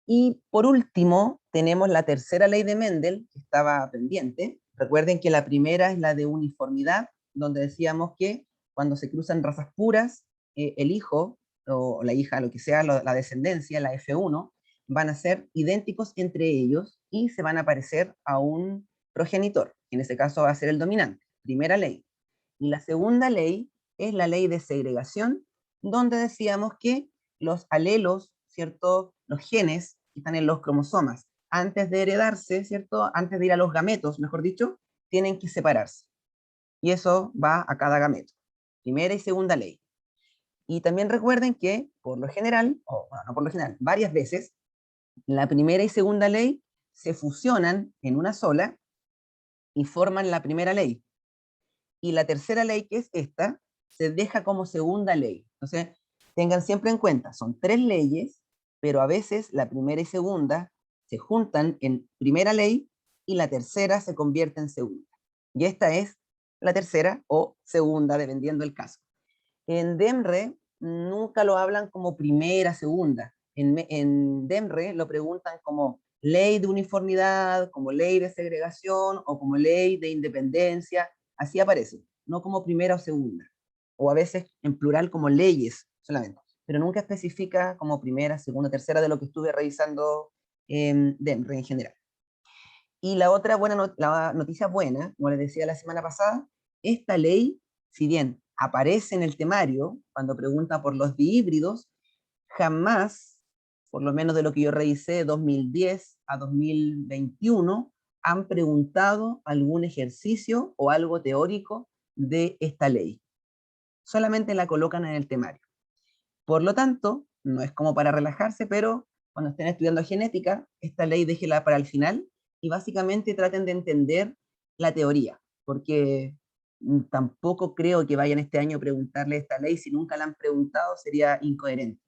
Y por último, tenemos la tercera ley de Mendel, que estaba pendiente. Recuerden que la primera es la de uniformidad, donde decíamos que cuando se cruzan razas puras, el hijo o la hija, lo que sea, la descendencia, la F1, van a ser idénticos entre ellos y se van a parecer a un progenitor, que en ese caso va a ser el dominante. Primera ley. Y la segunda ley es la ley de segregación, donde decíamos que los alelos, ¿cierto? Los genes que están en los cromosomas, antes de heredarse, ¿cierto? Antes de ir a los gametos, mejor dicho, tienen que separarse. Y eso va a cada gameto. Primera y segunda ley. Y también recuerden que, por lo general, o bueno, no por lo general, varias veces, la primera y segunda ley se fusionan en una sola y forman la primera ley. Y la tercera ley, que es esta, se deja como segunda ley. Entonces, tengan siempre en cuenta, son tres leyes, pero a veces la primera y segunda se juntan en primera ley y la tercera se convierte en segunda. Y esta es la tercera o segunda, dependiendo del caso. En DEMRE nunca lo hablan como primera, segunda. En DEMRE lo preguntan como ley de uniformidad, como ley de segregación o como ley de independencia. Así aparece, no como primera o segunda. O a veces en plural como leyes solamente. Pero nunca especifica como primera, segunda, tercera de lo que estuve revisando en DEMRE en general. Y la otra la noticia buena, como les decía la semana pasada, esta ley, si bien aparece en el temario, cuando pregunta por los dihíbridos, jamás, por lo menos de lo que yo revisé, 2010 a 2021, han preguntado algún ejercicio o algo teórico de esta ley. Solamente la colocan en el temario. Por lo tanto, no es como para relajarse, pero cuando estén estudiando genética, esta ley déjela para el final y básicamente traten de entender la teoría, porque tampoco creo que vayan este año a preguntarle esta ley, si nunca la han preguntado sería incoherente.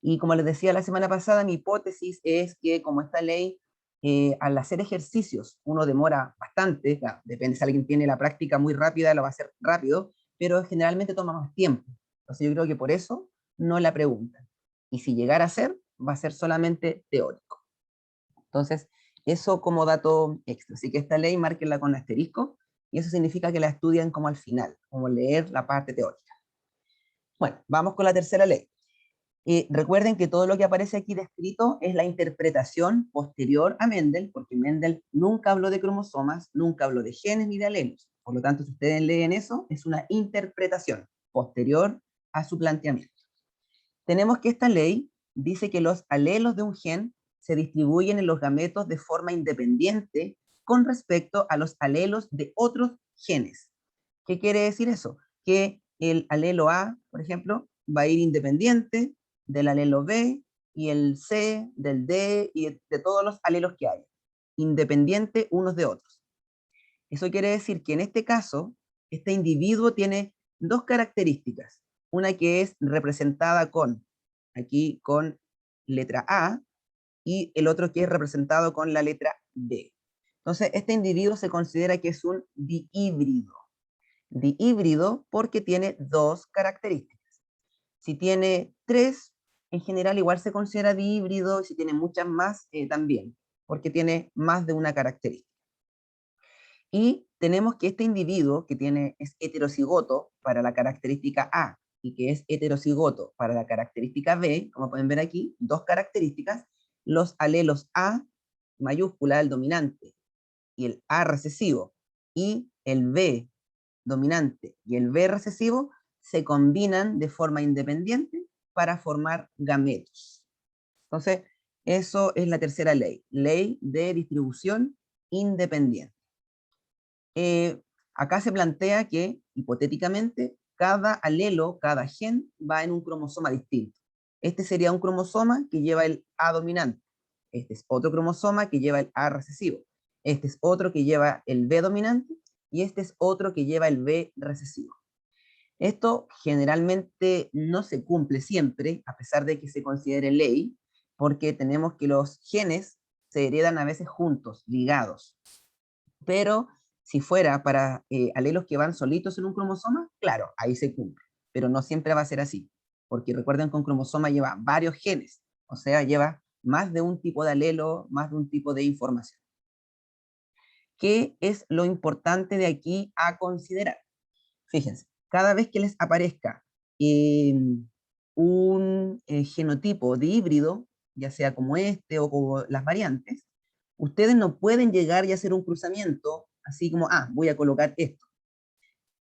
Y como les decía la semana pasada, mi hipótesis es que como esta ley, al hacer ejercicios, uno demora bastante, claro, depende si alguien tiene la práctica muy rápida, lo va a hacer rápido, pero generalmente toma más tiempo. Entonces yo creo que por eso no la preguntan. Y si llegara a ser, va a ser solamente teórico. Entonces, eso como dato extra. Así que esta ley, márquenla con asterisco, y eso significa que la estudian como al final, como leer la parte teórica. Bueno, vamos con la tercera ley. Recuerden que todo lo que aparece aquí descrito es la interpretación posterior a Mendel, porque Mendel nunca habló de cromosomas, nunca habló de genes ni de alelos. Por lo tanto, si ustedes leen eso, es una interpretación posterior a su planteamiento. Tenemos que esta ley dice que los alelos de un gen se distribuyen en los gametos de forma independiente con respecto a los alelos de otros genes. ¿Qué quiere decir eso? Que el alelo A, por ejemplo, va a ir independiente del alelo B y el C, del D y de todos los alelos que hay, independiente unos de otros. Eso quiere decir que en este caso, este individuo tiene dos características. Una que es representada aquí con letra A, y el otro que es representado con la letra B. Entonces, este individuo se considera que es un dihíbrido. Dihíbrido porque tiene dos características. Si tiene tres, en general igual se considera dihíbrido, y si tiene muchas más, también, porque tiene más de una característica. Y tenemos que este individuo que es heterocigoto para la característica A y que es heterocigoto para la característica B, como pueden ver aquí, dos características, los alelos A mayúscula, el dominante, y el A recesivo, y el B dominante y el B recesivo, se combinan de forma independiente para formar gametos. Entonces, eso es la tercera ley, ley de distribución independiente. Acá se plantea que, hipotéticamente, cada alelo, cada gen, va en un cromosoma distinto. Este sería un cromosoma que lleva el A dominante. Este es otro cromosoma que lleva el A recesivo. Este es otro que lleva el B dominante y este es otro que lleva el B recesivo. Esto generalmente no se cumple siempre, a pesar de que se considere ley, porque tenemos que los genes se heredan a veces juntos, ligados. Pero si fuera para alelos que van solitos en un cromosoma, claro, ahí se cumple, pero no siempre va a ser así, porque recuerden que un cromosoma lleva varios genes, o sea, lleva más de un tipo de alelo, más de un tipo de información. ¿Qué es lo importante de aquí a considerar? Fíjense, cada vez que les aparezca un genotipo de híbrido, ya sea como este o como las variantes, ustedes no pueden llegar y hacer un cruzamiento así como, voy a colocar esto.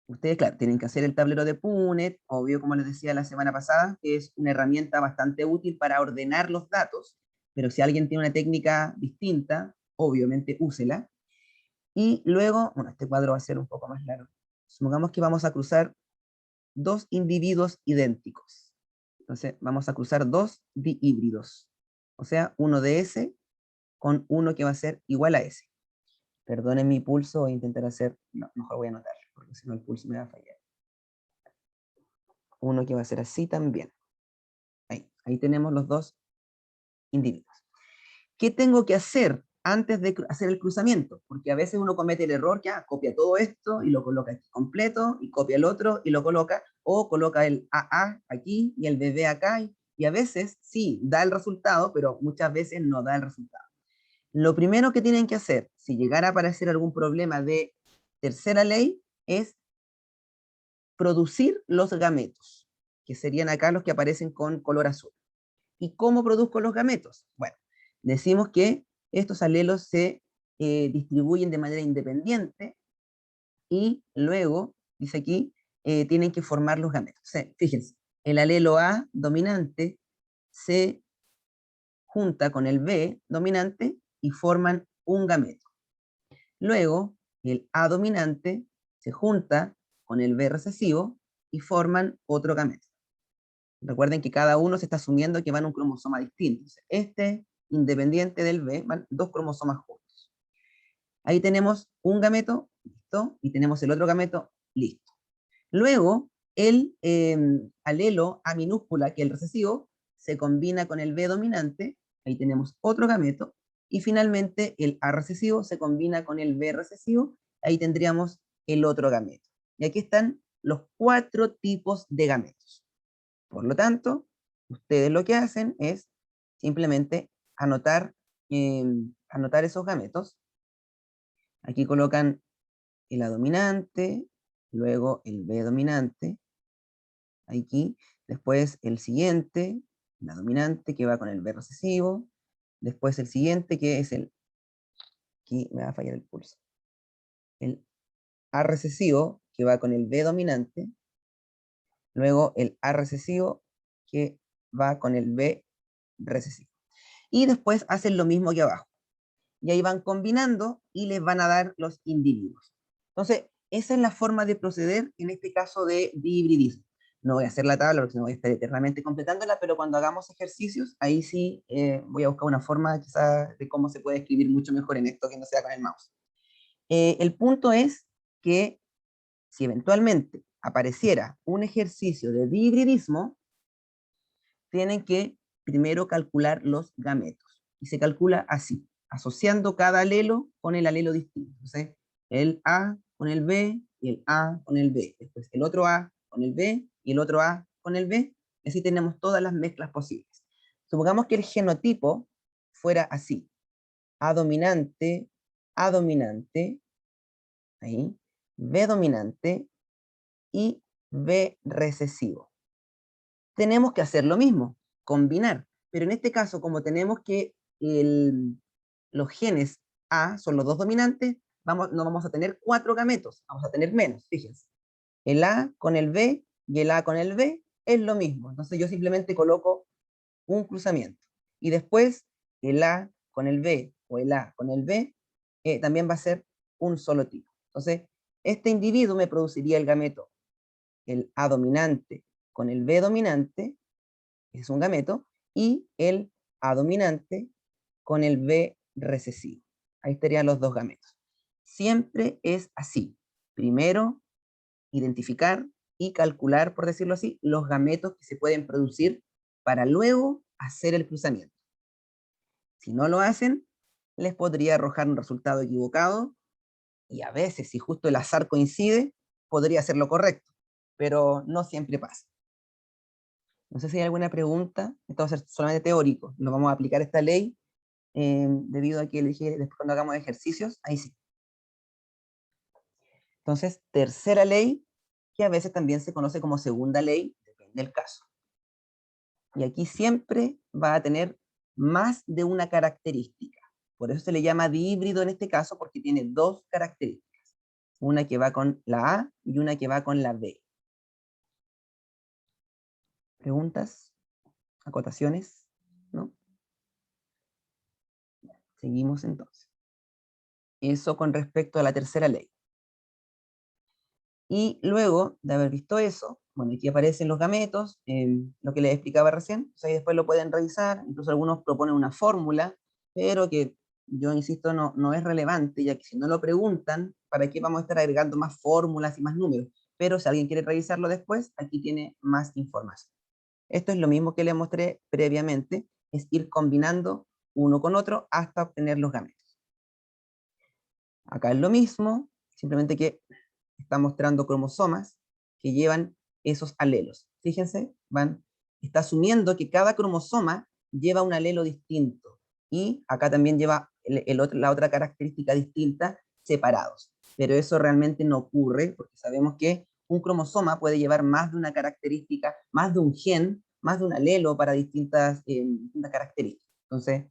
Ustedes, claro, tienen que hacer el tablero de Punnett, obvio, como les decía la semana pasada, que es una herramienta bastante útil para ordenar los datos, pero si alguien tiene una técnica distinta, obviamente úsela. Y luego, bueno, este cuadro va a ser un poco más largo. Supongamos que vamos a cruzar dos individuos idénticos. Entonces, vamos a cruzar dos dihíbridos. O sea, uno de S con uno que va a ser igual a S. Perdonen mi pulso, voy a intentar hacer, no, mejor voy a anotar, porque si no el pulso me va a fallar. Uno que va a ser así también. Ahí tenemos los dos individuos. ¿Qué tengo que hacer antes de hacer el cruzamiento? Porque a veces uno comete el error que copia todo esto y lo coloca aquí completo, y copia el otro y lo coloca, o coloca el AA aquí y el BB acá, y a veces sí da el resultado, pero muchas veces no da el resultado. Lo primero que tienen que hacer, si llegara a aparecer algún problema de tercera ley, es producir los gametos, que serían acá los que aparecen con color azul. ¿Y cómo produzco los gametos? Bueno, decimos que estos alelos se distribuyen de manera independiente y luego, dice aquí, tienen que formar los gametos. O sea, fíjense, el alelo A dominante se junta con el B dominante y forman un gameto. Luego, el A dominante se junta con el B recesivo y forman otro gameto. Recuerden que cada uno se está asumiendo que van un cromosoma distinto. Este, independiente del B, van dos cromosomas juntos. Ahí tenemos un gameto, listo, y tenemos el otro gameto, listo. Luego, el alelo A minúscula, que es el recesivo, se combina con el B dominante, ahí tenemos otro gameto, y finalmente el A recesivo se combina con el B recesivo, ahí tendríamos el otro gameto. Y aquí están los 4 tipos de gametos. Por lo tanto, ustedes lo que hacen es simplemente anotar, anotar esos gametos. Aquí colocan el A dominante, luego el B dominante, aquí, después el siguiente, la dominante que va con el B recesivo, después el siguiente que es aquí me va a fallar el pulso, el A recesivo que va con el B dominante, luego el A recesivo que va con el B recesivo. Y después hacen lo mismo que abajo. Y ahí van combinando y les van a dar los individuos. Entonces, esa es la forma de proceder en este caso de dihibridismo. No voy a hacer la tabla porque no voy a estar eternamente completándola, pero cuando hagamos ejercicios, ahí sí voy a buscar una forma quizás de cómo se puede escribir mucho mejor en esto que no sea con el mouse. El punto es que si eventualmente apareciera un ejercicio de dihibridismo, tienen que primero calcular los gametos. Y se calcula así, asociando cada alelo con el alelo distinto. Entonces, el A con el B y el A con el B. Después el otro A con el B y el otro A con el B. Y así tenemos todas las mezclas posibles. Supongamos que el genotipo fuera así. A dominante, ahí, B dominante y B recesivo. Tenemos que hacer lo mismo, combinar. Pero en este caso, como tenemos que los genes A son los dos dominantes, no vamos a tener 4 gametos, vamos a tener menos, fíjense. El A con el B y el A con el B es lo mismo. Entonces yo simplemente coloco un cruzamiento. Y después el A con el B o el A con el B también va a ser un solo tipo. Entonces, este individuo me produciría el gameto, el A dominante con el B dominante, es un gameto, y el A dominante con el B recesivo. Ahí estarían los dos gametos. Siempre es así. Primero, identificar y calcular, por decirlo así, los gametos que se pueden producir para luego hacer el cruzamiento. Si no lo hacen, les podría arrojar un resultado equivocado y a veces, si justo el azar coincide, podría ser lo correcto, pero no siempre pasa. No sé si hay alguna pregunta. Esto va a ser solamente teórico. No vamos a aplicar esta ley debido a que le dije después cuando hagamos ejercicios, ahí sí. Entonces, tercera ley, que a veces también se conoce como segunda ley, depende del caso. Y aquí siempre va a tener más de una característica. Por eso se le llama dihíbrido en este caso, porque tiene dos características. Una que va con la A y una que va con la B. ¿Preguntas? ¿Acotaciones? ¿No? Seguimos entonces. Eso con respecto a la tercera ley. Y luego de haber visto eso, bueno, aquí aparecen los gametos, lo que les explicaba recién, o sea, y después lo pueden revisar, incluso algunos proponen una fórmula, pero que yo insisto, no es relevante, ya que si no lo preguntan, ¿para qué vamos a estar agregando más fórmulas y más números? Pero si alguien quiere revisarlo después, aquí tiene más información. Esto es lo mismo que les mostré previamente, es ir combinando uno con otro hasta obtener los gametos. Acá es lo mismo, simplemente que está mostrando cromosomas que llevan esos alelos. Fíjense, está asumiendo que cada cromosoma lleva un alelo distinto y acá también lleva la otra característica distinta separados. Pero eso realmente no ocurre porque sabemos que un cromosoma puede llevar más de una característica, más de un gen, más de un alelo para distintas características. Entonces,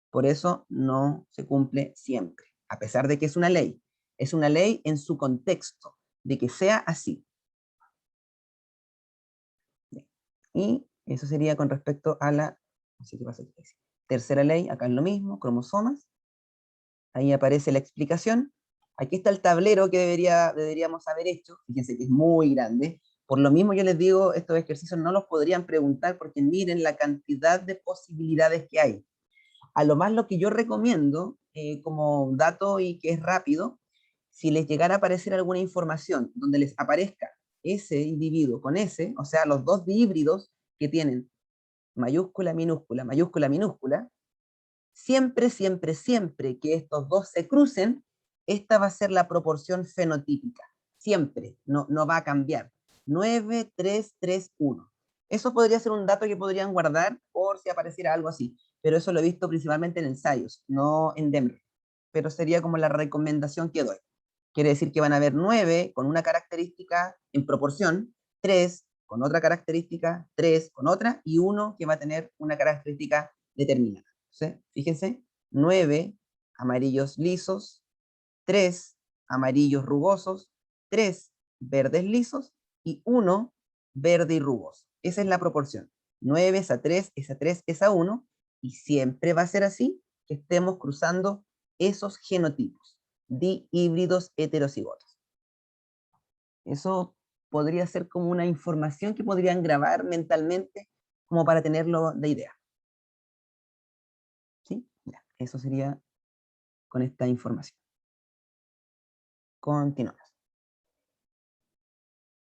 por eso no se cumple siempre, a pesar de que es una ley. Es una ley en su contexto de que sea así. Y eso sería con respecto a la tercera ley, acá es lo mismo, cromosomas. Ahí aparece la explicación. Aquí está el tablero que deberíamos haber hecho. Fíjense que es muy grande. Por lo mismo yo les digo, estos ejercicios no los podrían preguntar porque miren la cantidad de posibilidades que hay. A lo más lo que yo recomiendo como dato y que es rápido, si les llegara a aparecer alguna información donde les aparezca ese individuo con ese, o sea, los dos híbridos que tienen mayúscula, minúscula, mayúscula, minúscula, siempre, siempre, siempre que estos dos se crucen, esta va a ser la proporción fenotípica. Siempre, no va a cambiar. 9, 3, 3, 1. Eso podría ser un dato que podrían guardar por si apareciera algo así, pero eso lo he visto principalmente en ensayos, no en DEMR. Pero sería como la recomendación que doy. Quiere decir que van a haber 9 con una característica en proporción, 3 con otra característica, 3 con otra, y 1 que va a tener una característica determinada. ¿Sí? Fíjense, 9 amarillos lisos, 3 amarillos rugosos, 3 verdes lisos y 1 verde y rugoso. Esa es la proporción. 9 es a 3, es a 3, es a 1, y siempre va a ser así que estemos cruzando esos genotipos, dihíbridos heterocigotos. Eso podría ser como una información que podrían grabar mentalmente como para tenerlo de idea. ¿Sí? Ya, eso sería con esta información. Continuamos.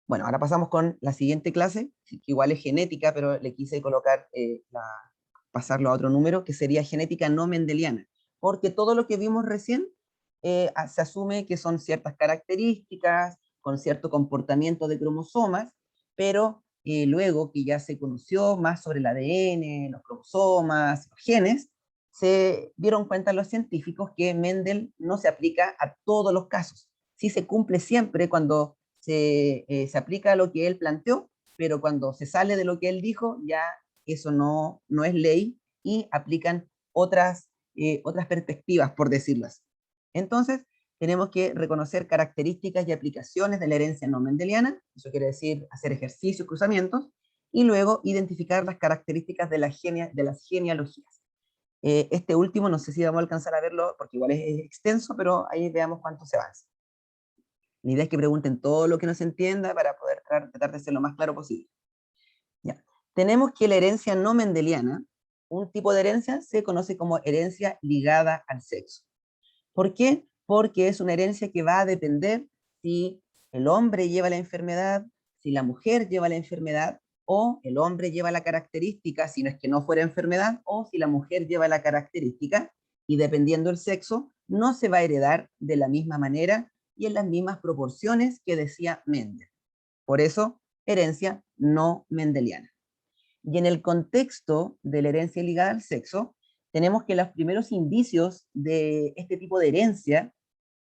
Bueno, ahora pasamos con la siguiente clase, que igual es genética, pero le quise colocar, pasarlo a otro número, que sería genética no mendeliana, porque todo lo que vimos recién se asume que son ciertas características, con cierto comportamiento de cromosomas, pero luego que ya se conoció más sobre el ADN, los cromosomas, los genes, se dieron cuenta los científicos que Mendel no se aplica a todos los casos. Sí se cumple siempre cuando se aplica lo que él planteó, pero cuando se sale de lo que él dijo, ya eso no es ley y aplican otras perspectivas, por decirlo así. Entonces, tenemos que reconocer características y aplicaciones de la herencia no mendeliana, eso quiere decir hacer ejercicios, cruzamientos, y luego identificar las características de las genealogías. Este último, no sé si vamos a alcanzar a verlo, porque igual es extenso, pero ahí veamos cuánto se avanza. La idea es que pregunten todo lo que no se entienda para poder tratar de ser lo más claro posible. Ya. Tenemos que la herencia no mendeliana, un tipo de herencia, se conoce como herencia ligada al sexo. ¿Por qué? Porque es una herencia que va a depender si el hombre lleva la enfermedad, si la mujer lleva la enfermedad, o el hombre lleva la característica, si no es que no fuera enfermedad, o si la mujer lleva la característica, y dependiendo del sexo, no se va a heredar de la misma manera y en las mismas proporciones que decía Mendel. Por eso, herencia no mendeliana. Y en el contexto de la herencia ligada al sexo, tenemos que los primeros indicios de este tipo de herencia,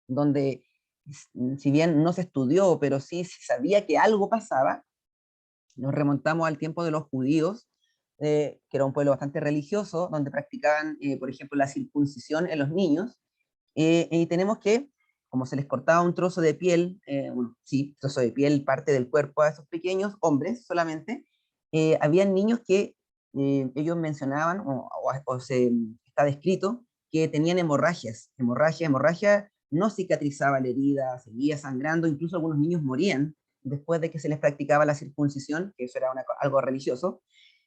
donde si bien no se estudió, pero sí se sabía que algo pasaba, nos remontamos al tiempo de los judíos, que era un pueblo bastante religioso, donde practicaban, por ejemplo, la circuncisión en los niños, y tenemos que, como se les cortaba un trozo de piel, bueno, sí, trozo de piel, parte del cuerpo a esos pequeños hombres solamente, habían niños que ellos mencionaban, está descrito, que tenían hemorragia, no cicatrizaba la herida, seguía sangrando, incluso algunos niños morían después de que se les practicaba la circuncisión, que eso era algo religioso,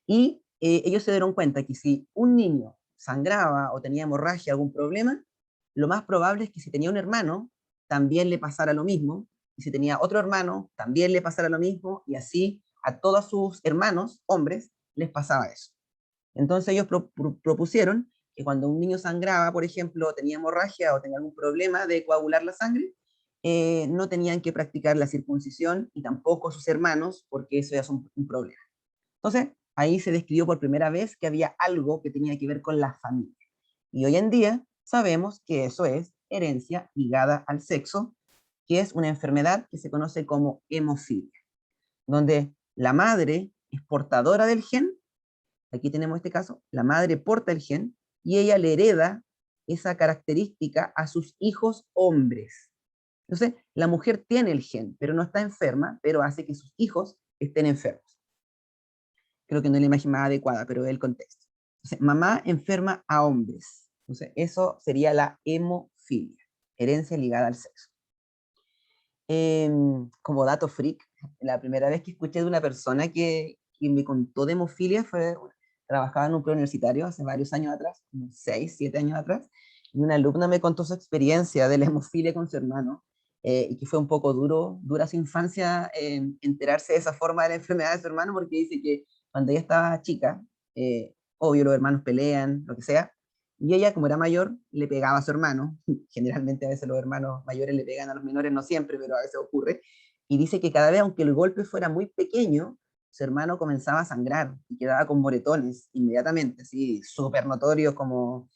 y ellos se dieron cuenta que si un niño sangraba o tenía hemorragia, algún problema, lo más probable es que si tenía un hermano, también le pasara lo mismo, y si tenía otro hermano, también le pasara lo mismo, y así a todos sus hermanos, hombres, les pasaba eso. Entonces ellos propusieron que cuando un niño sangraba, por ejemplo, tenía hemorragia o tenía algún problema de coagular la sangre, no tenían que practicar la circuncisión y tampoco sus hermanos, porque eso ya es un problema. Entonces, ahí se describió por primera vez que había algo que tenía que ver con la familia. Y hoy en día sabemos que eso es herencia ligada al sexo, que es una enfermedad que se conoce como hemofilia, donde la madre es portadora del gen. Aquí tenemos este caso, la madre porta el gen y ella le hereda esa característica a sus hijos hombres. Entonces, la mujer tiene el gen, pero no está enferma, pero hace que sus hijos estén enfermos. Creo que no es la imagen más adecuada, pero es el contexto. Entonces, mamá enferma a hombres. Entonces, eso sería la hemofilia, herencia ligada al sexo. Como dato freak, la primera vez que escuché de una persona que me contó de hemofilia fue, trabajaba en un preuniversitario hace varios años atrás, unos 6, 7 años atrás, y una alumna me contó su experiencia de la hemofilia con su hermano, y que fue un poco dura su infancia enterarse de esa forma de la enfermedad de su hermano, porque dice que cuando ella estaba chica, obvio los hermanos pelean, lo que sea, y ella, como era mayor, le pegaba a su hermano. Generalmente a veces los hermanos mayores le pegan a los menores, no siempre, pero a veces ocurre. Y dice que cada vez, aunque el golpe fuera muy pequeño, su hermano comenzaba a sangrar y quedaba con moretones inmediatamente, así súper notorio, como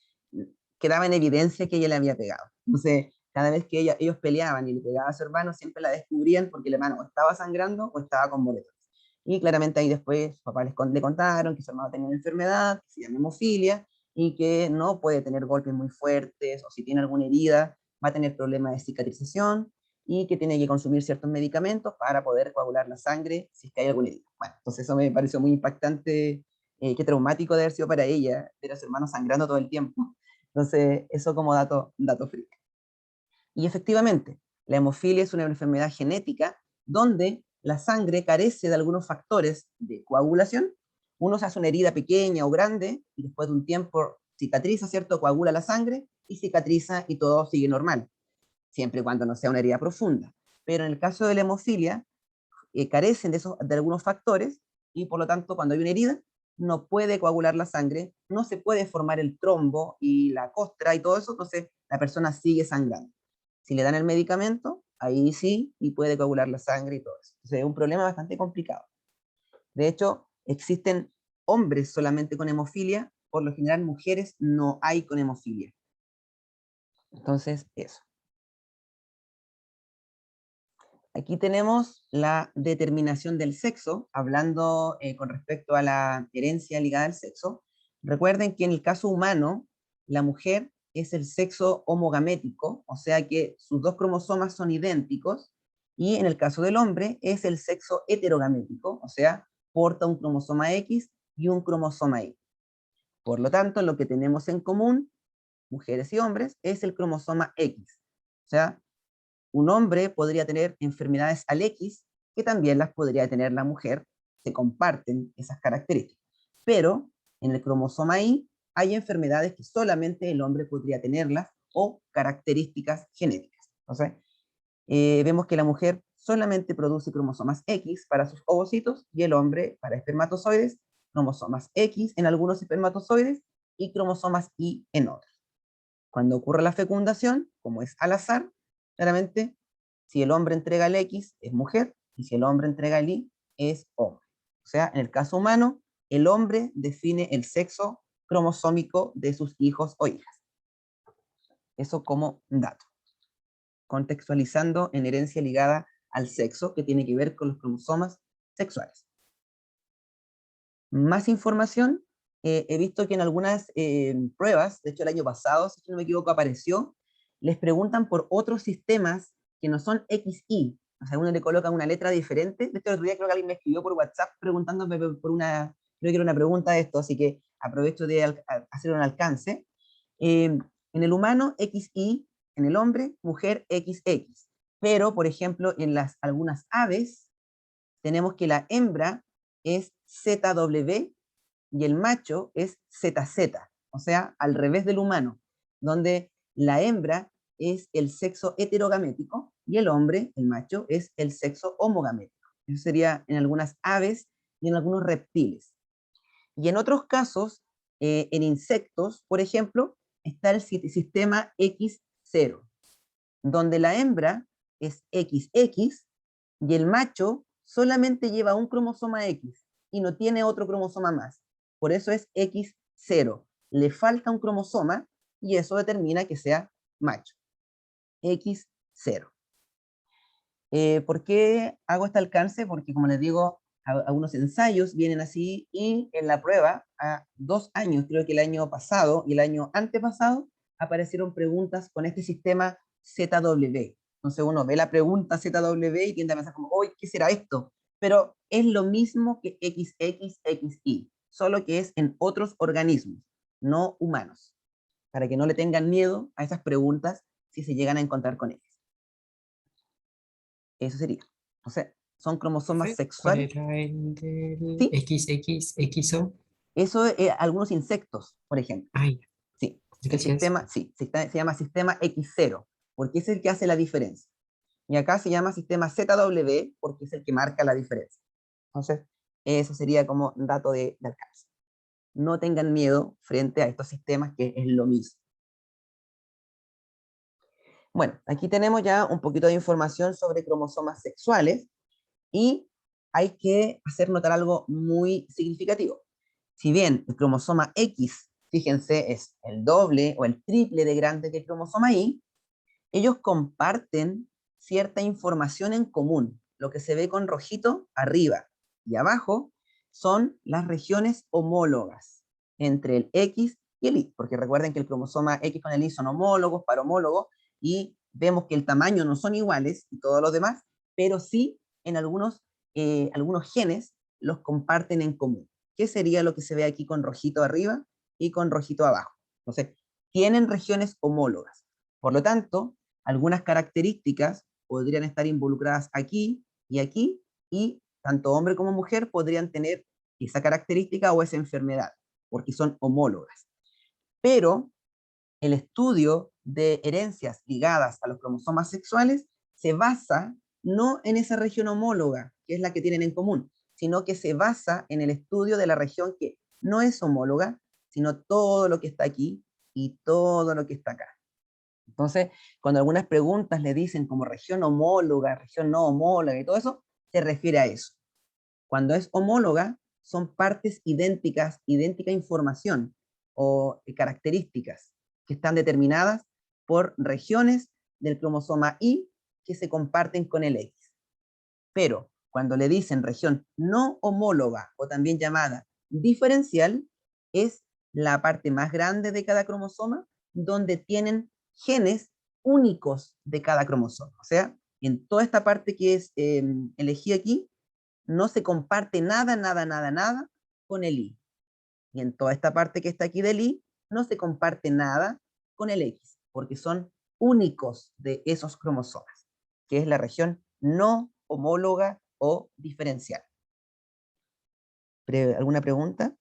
quedaba en evidencia que ella le había pegado. Entonces, cada vez que ellos peleaban y le pegaba a su hermano, siempre la descubrían porque el hermano o estaba sangrando o estaba con moretones. Y claramente ahí después sus papás le contaron que su hermano tenía una enfermedad que se llama hemofilia, y que no puede tener golpes muy fuertes, o si tiene alguna herida, va a tener problemas de cicatrización, y que tiene que consumir ciertos medicamentos para poder coagular la sangre si es que hay alguna herida. Bueno, entonces eso me pareció muy impactante, qué traumático de haber sido para ella, ver a su hermano sangrando todo el tiempo. Entonces, eso como dato freak. Y efectivamente, la hemofilia es una enfermedad genética donde la sangre carece de algunos factores de coagulación. Uno se hace una herida pequeña o grande y después de un tiempo cicatriza, ¿cierto? Coagula la sangre y cicatriza y todo sigue normal, siempre y cuando no sea una herida profunda. Pero en el caso de la hemofilia, carecen de algunos factores y por lo tanto cuando hay una herida no puede coagular la sangre, no se puede formar el trombo y la costra y todo eso, entonces la persona sigue sangrando. Si le dan el medicamento, ahí sí, y puede coagular la sangre y todo eso. Entonces es un problema bastante complicado. De hecho, existen hombres solamente con hemofilia, por lo general mujeres no hay con hemofilia. Entonces, eso. Aquí tenemos la determinación del sexo, hablando con respecto a la herencia ligada al sexo. Recuerden que en el caso humano, la mujer es el sexo homogamético, o sea que sus dos cromosomas son idénticos, y en el caso del hombre es el sexo heterogamético, o sea, porta un cromosoma X y un cromosoma Y. Por lo tanto, lo que tenemos en común, mujeres y hombres, es el cromosoma X. O sea, un hombre podría tener enfermedades al X, que también las podría tener la mujer, se comparten esas características. Pero en el cromosoma Y hay enfermedades que solamente el hombre podría tenerlas o características genéticas. Entonces, vemos que la mujer solamente produce cromosomas X para sus ovocitos y el hombre para espermatozoides, cromosomas X en algunos espermatozoides y cromosomas Y en otros. Cuando ocurre la fecundación, como es al azar, claramente, si el hombre entrega el X, es mujer, y si el hombre entrega el Y, es hombre. O sea, en el caso humano, el hombre define el sexo cromosómico de sus hijos o hijas. Eso como dato. Contextualizando en herencia ligada al sexo, que tiene que ver con los cromosomas sexuales. Más información, he visto que en algunas pruebas, de hecho el año pasado, si no me equivoco, apareció, les preguntan por otros sistemas que no son XY. O sea, uno le coloca una letra diferente. De hecho, el otro día creo que alguien me escribió por WhatsApp preguntándome por una, creo que era una pregunta de esto, así que aprovecho de hacer un alcance. En el humano, XY, en el hombre, mujer, XX. Pero, por ejemplo, en algunas aves, tenemos que la hembra es ZW y el macho es ZZ, o sea, al revés del humano, donde la hembra es el sexo heterogamético y el hombre, el macho, es el sexo homogamético. Eso sería en algunas aves y en algunos reptiles. Y en otros casos, en insectos, por ejemplo, está el sistema X0, donde la hembra es XX y el macho solamente lleva un cromosoma X y no tiene otro cromosoma más. Por eso es X0. Le falta un cromosoma y eso determina que sea macho. X0. ¿Por qué hago este alcance? Porque, como les digo, algunos ensayos vienen así y en la prueba, a 2 años, creo que el año pasado y el año antepasado, aparecieron preguntas con este sistema ZW. Entonces uno ve la pregunta ZW y tiende a pensar como, uy, ¿qué será esto? Pero es lo mismo que XXXY, solo que es en otros organismos, no humanos, para que no le tengan miedo a esas preguntas si se llegan a encontrar con ellas. Eso sería. O sea, son cromosomas ¿Cuál sexuales. era el del Sí, XXXO? eso algunos insectos, por ejemplo. Ay, Sí, el gracias. sistema, sí, se llama sistema X0, porque es el que hace la diferencia. Y acá se llama sistema ZW, porque es el que marca la diferencia. Entonces, eso sería como dato de alcance. No tengan miedo frente a estos sistemas, que es lo mismo. Bueno, aquí tenemos ya un poquito de información sobre cromosomas sexuales y hay que hacer notar algo muy significativo. Si bien el cromosoma X, fíjense, es el doble o el triple de grande que el cromosoma Y, ellos comparten cierta información en común. Lo que se ve con rojito arriba y abajo son las regiones homólogas entre el X y el Y, porque recuerden que el cromosoma X con el Y son homólogos, parahomólogos, y vemos que el tamaño no son iguales y todos los demás, pero sí en algunos genes los comparten en común. ¿Qué sería lo que se ve aquí con rojito arriba y con rojito abajo? Entonces, tienen regiones homólogas. Por lo tanto, algunas características podrían estar involucradas aquí, y tanto hombre como mujer podrían tener esa característica o esa enfermedad, porque son homólogas. Pero el estudio de herencias ligadas a los cromosomas sexuales se basa no en esa región homóloga, que es la que tienen en común, sino que se basa en el estudio de la región que no es homóloga, sino todo lo que está aquí y todo lo que está acá. Entonces, cuando algunas preguntas le dicen como región homóloga, región no homóloga y todo eso, se refiere a eso. Cuando es homóloga, son partes idénticas, idéntica información o características que están determinadas por regiones del cromosoma Y que se comparten con el X. Pero cuando le dicen región no homóloga o también llamada diferencial, es la parte más grande de cada cromosoma donde tienen genes únicos de cada cromosoma. O sea, en toda esta parte que es elegí aquí, no se comparte nada, nada, nada, nada con el Y. Y en toda esta parte que está aquí del Y, no se comparte nada con el X, porque son únicos de esos cromosomas, que es la región no homóloga o diferencial. ¿Alguna pregunta?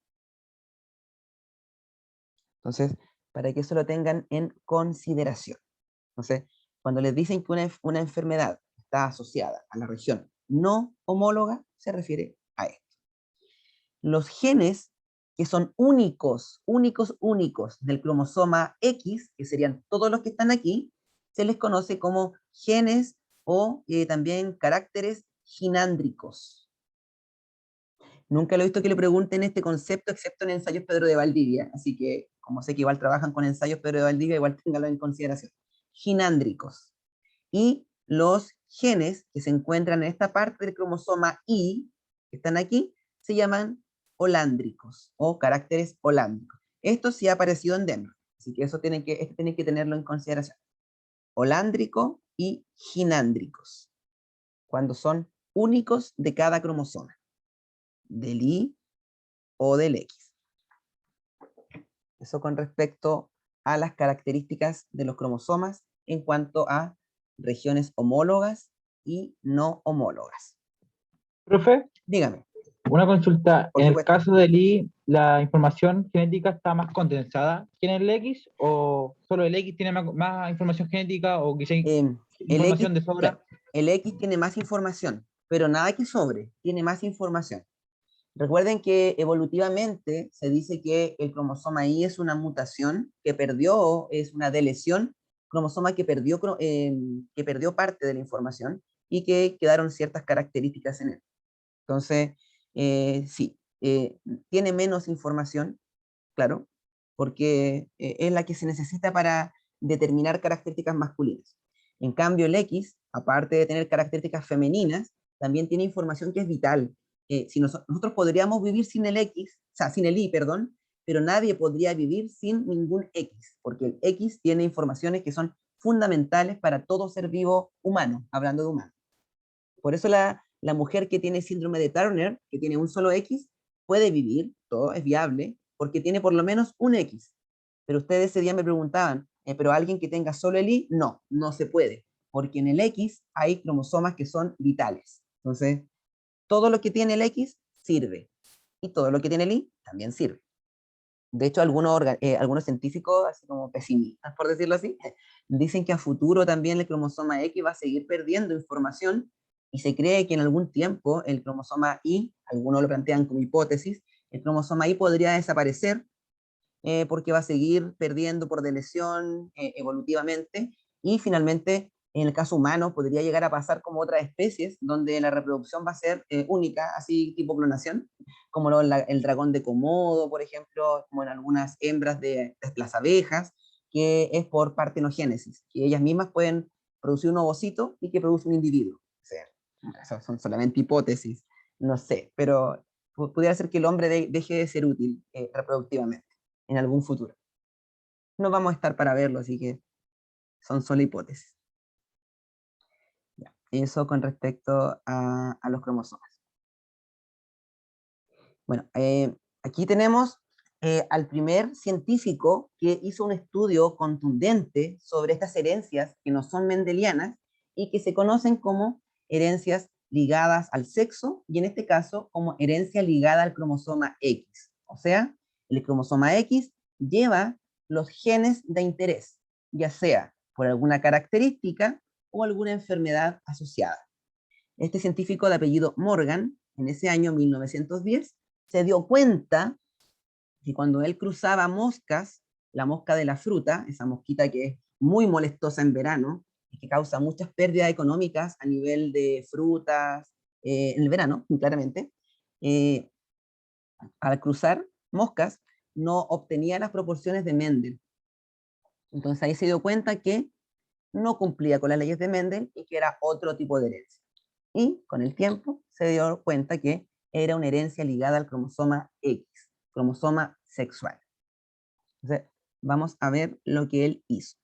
Entonces, para que eso lo tengan en consideración. Entonces, cuando les dicen que una enfermedad está asociada a la región no homóloga, se refiere a esto. Los genes que son únicos, únicos, únicos del cromosoma X, que serían todos los que están aquí, se les conoce como genes o también caracteres ginándricos. Nunca lo he visto que le pregunten este concepto, excepto en ensayos Pedro de Valdivia, así que como sé que igual trabajan con ensayos Pedro de Valdivia, igual ténganlo en consideración. Ginándricos. Y los genes que se encuentran en esta parte del cromosoma Y, que están aquí, se llaman holándricos o caracteres holándricos. Esto sí ha aparecido en Denver, así que eso tienen que tenerlo en consideración. Holándrico y ginándricos, cuando son únicos de cada cromosoma, del Y o del X. Eso con respecto a las características de los cromosomas en cuanto a regiones homólogas y no homólogas. Profe, Dígame, una consulta. por En el supuesto. caso del I, ¿la información genética está más condensada que en el X? ¿O solo el X tiene más información genética? ¿O quizá El X, información de claro, sobra? el X tiene más información, pero nada que sobre, tiene más información. Recuerden que evolutivamente se dice que el cromosoma Y es una mutación que perdió, es una deleción, cromosoma que perdió parte de la información y que quedaron ciertas características en él. Entonces, sí, tiene menos información, claro, porque es la que se necesita para determinar características masculinas. En cambio, el X, aparte de tener características femeninas, también tiene información que es vital. Si nosotros podríamos vivir sin el X, o sea, sin el Y, perdón, pero nadie podría vivir sin ningún X, porque el X tiene informaciones que son fundamentales para todo ser vivo humano, hablando de humano. Por eso la mujer que tiene síndrome de Turner, que tiene un solo X, puede vivir, todo es viable, porque tiene por lo menos un X. Pero ustedes ese día me preguntaban, ¿pero alguien que tenga solo el Y? No, no se puede, porque en el X hay cromosomas que son vitales. Entonces, todo lo que tiene el X sirve, y todo lo que tiene el Y también sirve. De hecho, algunos científicos, así como pesimistas, por decirlo así, dicen que a futuro también el cromosoma X va a seguir perdiendo información y se cree que en algún tiempo el cromosoma Y, algunos lo plantean como hipótesis, el cromosoma Y podría desaparecer porque va a seguir perdiendo por lesión evolutivamente y finalmente en el caso humano podría llegar a pasar como otras especies donde la reproducción va a ser única, así tipo clonación, como el dragón de Komodo, por ejemplo, como en algunas hembras de las abejas, que es por partenogénesis, que ellas mismas pueden producir un ovocito y que produce un individuo. O sea, esas son solamente hipótesis, no sé, pero pudiera ser que el hombre deje de ser útil reproductivamente en algún futuro. No vamos a estar para verlo, así que son solo hipótesis. Ya, eso con respecto a los cromosomas. Bueno, aquí tenemos al primer científico que hizo un estudio contundente sobre estas herencias que no son mendelianas y que se conocen como herencias ligadas al sexo y en este caso como herencia ligada al cromosoma X. O sea, el cromosoma X lleva los genes de interés, ya sea por alguna característica o alguna enfermedad asociada. Este científico de apellido Morgan, en ese año 1910, se dio cuenta que cuando él cruzaba moscas, la mosca de la fruta, esa mosquita que es muy molestosa en verano y que causa muchas pérdidas económicas a nivel de frutas en el verano, claramente, eh, al cruzar moscas no obtenía las proporciones de Mendel. Entonces ahí se dio cuenta que no cumplía con las leyes de Mendel y que era otro tipo de herencia. Y con el tiempo se dio cuenta que era una herencia ligada al cromosoma X, cromosoma sexual. Entonces, vamos a ver lo que él hizo.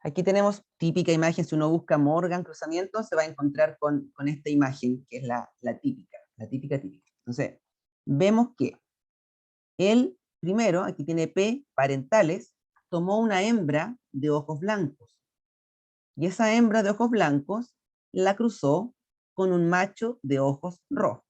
Aquí tenemos típica imagen, si uno busca Morgan cruzamiento, se va a encontrar con esta imagen, que es la típica. Entonces, vemos que él, primero, aquí tiene P, parentales, tomó una hembra de ojos blancos. Y esa hembra de ojos blancos la cruzó con un macho de ojos rojos.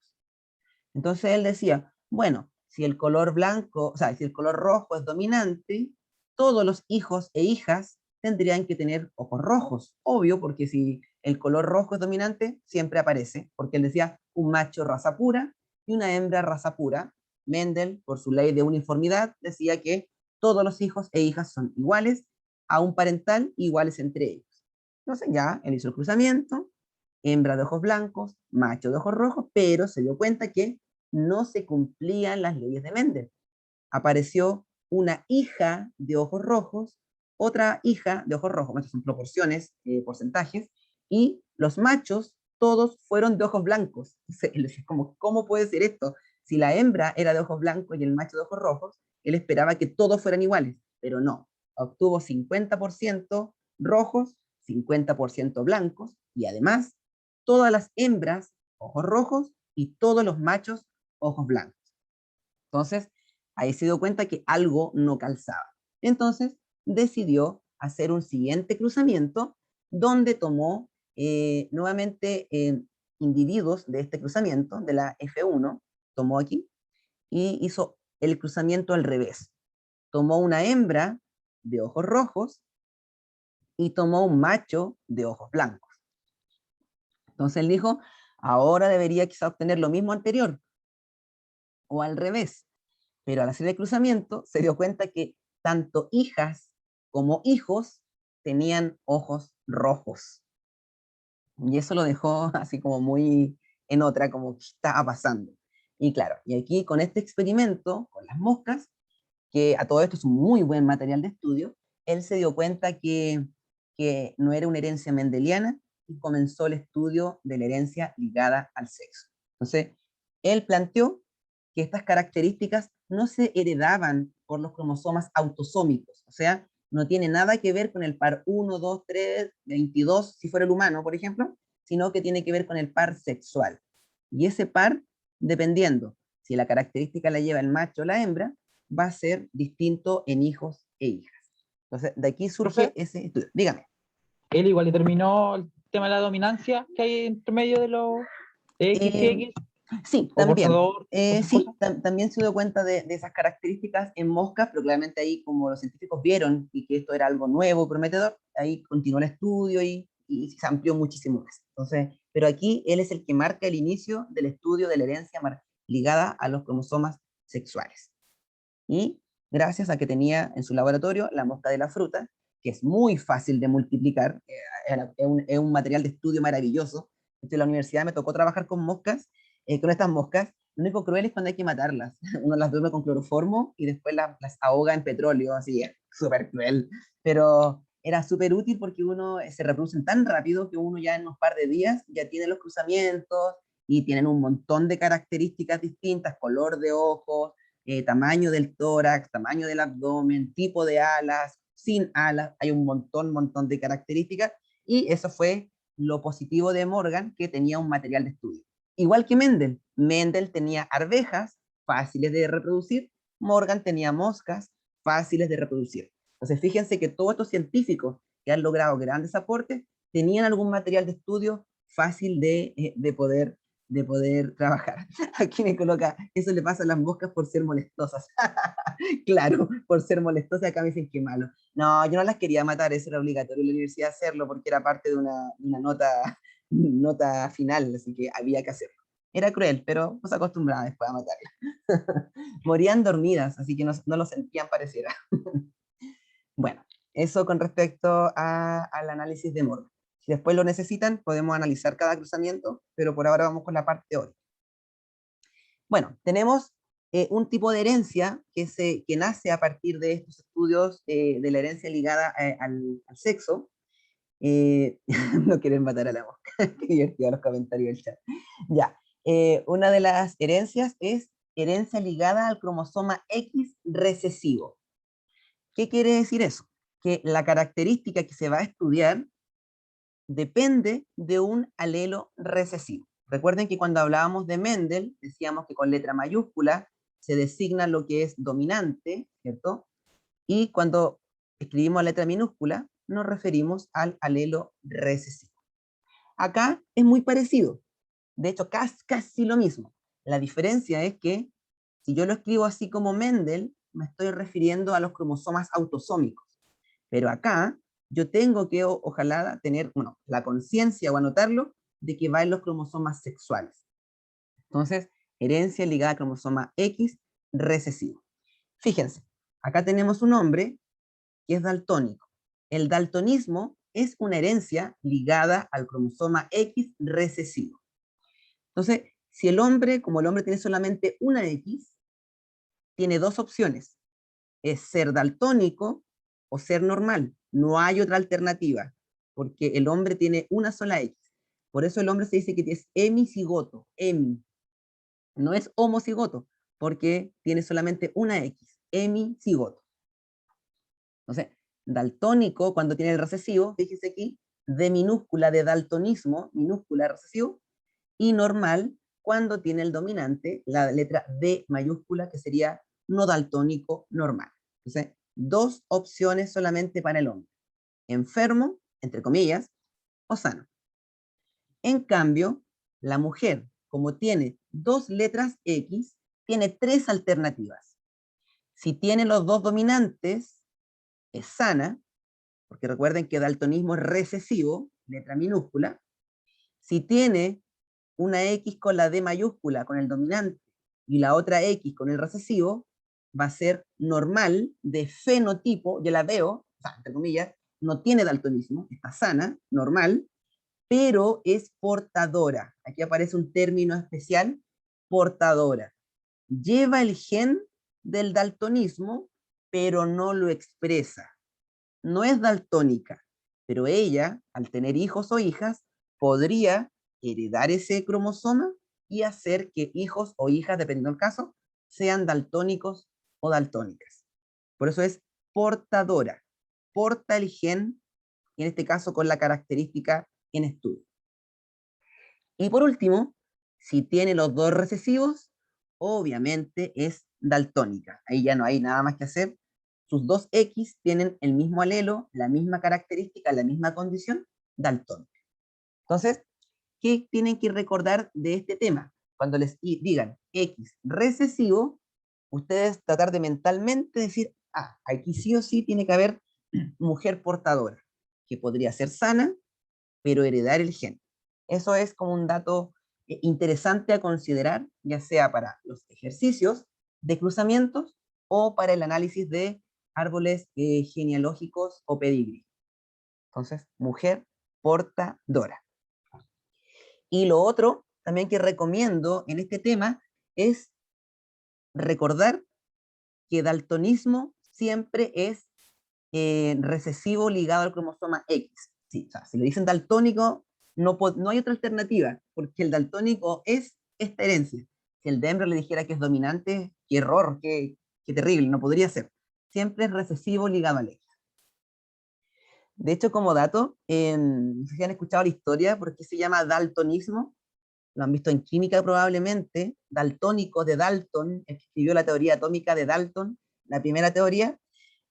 Entonces él decía, bueno, si el color blanco, o sea, si el color rojo es dominante, todos los hijos e hijas tendrían que tener ojos rojos. Obvio, porque si el color rojo es dominante, siempre aparece, porque él decía un macho raza pura y una hembra raza pura. Mendel, por su ley de uniformidad, decía que todos los hijos e hijas son iguales a un parental, iguales entre ellos. Entonces ya, él hizo el cruzamiento hembra de ojos blancos, macho de ojos rojos, pero se dio cuenta que no se cumplían las leyes de Mendel. Apareció una hija de ojos rojos, otra hija de ojos rojos, estas son proporciones, porcentajes, y los machos todos fueron de ojos blancos. Entonces, es como, ¿cómo puede ser esto? Si la hembra era de ojos blancos y el macho de ojos rojos, él esperaba que todos fueran iguales, pero no. Obtuvo 50% rojos, 50% blancos, y además, todas las hembras, ojos rojos, y todos los machos, ojos blancos. Entonces, ahí se dio cuenta que algo no calzaba. Entonces, decidió hacer un siguiente cruzamiento, donde tomó nuevamente individuos de este cruzamiento, de la F1, tomó aquí, y hizo el cruzamiento al revés. Tomó una hembra de ojos rojos y tomó un macho de ojos blancos. Entonces él dijo, ahora debería quizá obtener lo mismo anterior, o al revés. Pero al hacer el cruzamiento se dio cuenta que tanto hijas como hijos tenían ojos rojos. Y eso lo dejó así como muy en otra, como que estaba pasando. Y claro, y aquí con este experimento, con las moscas, que a todo esto es un muy buen material de estudio, él se dio cuenta que no era una herencia mendeliana y comenzó el estudio de la herencia ligada al sexo. Entonces, él planteó que estas características no se heredaban por los cromosomas autosómicos, o sea, no tiene nada que ver con el par 1, 2, 3, 22, si fuera el humano, por ejemplo, sino que tiene que ver con el par sexual. Y ese par, dependiendo si la característica la lleva el macho o la hembra, va a ser distinto en hijos e hijas. Entonces, de aquí surge Profe, ese estudio. Dígame. él igual determinó el tema de la dominancia que hay entre medio de los de X y Eh, X, sí, o también. portador, o esas cosas. Sí, también se dio cuenta de esas características en moscas, pero claramente ahí, como los científicos vieron y que esto era algo nuevo, prometedor, ahí continuó el estudio y se amplió muchísimo más. Entonces, pero aquí él es el que marca el inicio del estudio de la herencia ligada a los cromosomas sexuales. Y gracias a que tenía en su laboratorio la mosca de la fruta, que es muy fácil de multiplicar, es un material de estudio maravilloso. En la universidad me tocó trabajar con moscas, con estas moscas. Lo único cruel es cuando hay que matarlas. Uno las duerme con cloroformo y después las ahoga en petróleo, así es súper cruel. Pero era súper útil porque uno se reproducen tan rápido que uno ya en un par de días ya tiene los cruzamientos y tienen un montón de características distintas, color de ojos, tamaño del tórax, tamaño del abdomen, tipo de alas, sin alas, hay un montón de características, y eso fue lo positivo de Morgan, que tenía un material de estudio. Igual que Mendel, Mendel tenía arvejas fáciles de reproducir, Morgan tenía moscas fáciles de reproducir. Entonces fíjense que todos estos científicos que han logrado grandes aportes tenían algún material de estudio fácil de poder trabajar. Aquí me coloca, eso le pasa a las moscas por ser molestosas. Claro, por ser molestosas, acá me dicen que malo. No, yo no las quería matar, eso era obligatorio en la universidad hacerlo porque era parte de una nota final, así que había que hacerlo. Era cruel, pero nos acostumbraba después a matarlas. Morían dormidas, así que no lo sentían, pareciera. Bueno, eso con respecto al análisis de Morgan. Si después lo necesitan, podemos analizar cada cruzamiento, pero por ahora vamos con la parte teórica. Bueno, tenemos un tipo de herencia que nace a partir de estos estudios de la herencia ligada al sexo. No quieren matar a la mosca. Qué divertido los comentarios del chat. Ya, una de las herencias es herencia ligada al cromosoma X recesivo. ¿Qué quiere decir eso? Que la característica que se va a estudiar depende de un alelo recesivo. Recuerden que cuando hablábamos de Mendel, decíamos que con letra mayúscula se designa lo que es dominante, ¿cierto? Y cuando escribimos letra minúscula, nos referimos al alelo recesivo. Acá es muy parecido, de hecho casi lo mismo. La diferencia es que si yo lo escribo así como Mendel, me estoy refiriendo a los cromosomas autosómicos. Pero acá yo tengo que, ojalá, tener, bueno, la conciencia o anotarlo de que va en los cromosomas sexuales. Entonces, herencia ligada al cromosoma X recesivo. Fíjense, acá tenemos un hombre que es daltónico. El daltonismo es una herencia ligada al cromosoma X recesivo. Entonces, si el hombre, como el hombre tiene solamente una X, tiene dos opciones, es ser daltónico o ser normal, no hay otra alternativa, porque el hombre tiene una sola X. Por eso el hombre se dice que es hemicigoto, hemi, no es homocigoto, porque tiene solamente una X, hemicigoto. Entonces, daltónico, cuando tiene el recesivo, fíjese aquí, D minúscula de daltonismo, minúscula recesivo, y normal, cuando tiene el dominante, la letra D mayúscula, que sería no daltónico normal. Entonces, dos opciones solamente para el hombre. Enfermo, entre comillas, o sano. En cambio, la mujer, como tiene dos letras X, tiene tres alternativas. Si tiene los dos dominantes, es sana, porque recuerden que daltonismo es recesivo, letra minúscula. Si tiene una X con la D mayúscula, con el dominante, y la otra X con el recesivo, va a ser normal, de fenotipo, yo la veo, o sea, entre comillas, no tiene daltonismo, está sana, normal, pero es portadora. Aquí aparece un término especial, portadora. Lleva el gen del daltonismo, pero no lo expresa. No es daltónica, pero ella, al tener hijos o hijas, podría heredar ese cromosoma y hacer que hijos o hijas, dependiendo del caso, sean daltónicos o daltónicas. Por eso es portadora. Porta el gen, en este caso con la característica en estudio. Y por último, si tiene los dos recesivos, obviamente es daltónica. Ahí ya no hay nada más que hacer. Sus dos X tienen el mismo alelo, la misma característica, la misma condición, daltónica. Entonces, ¿qué tienen que recordar de este tema? Cuando les digan X recesivo, ustedes tratar de mentalmente decir, ah, aquí sí o sí tiene que haber mujer portadora, que podría ser sana, pero heredar el gen. Eso es como un dato interesante a considerar, ya sea para los ejercicios de cruzamientos o para el análisis de árboles genealógicos o pedigrí. Entonces, mujer portadora. Y lo otro también que recomiendo en este tema es recordar que daltonismo siempre es recesivo ligado al cromosoma X. Sí, o sea, si le dicen daltónico, no hay otra alternativa, porque el daltónico es esta herencia. Si el de hembra le dijera que es dominante, qué error, qué terrible, no podría ser. Siempre es recesivo ligado al X. De hecho, como dato, no sé si han escuchado la historia, ¿por qué se llama daltonismo? Lo han visto en química probablemente, daltónico de Dalton, escribió la teoría atómica de Dalton, la primera teoría,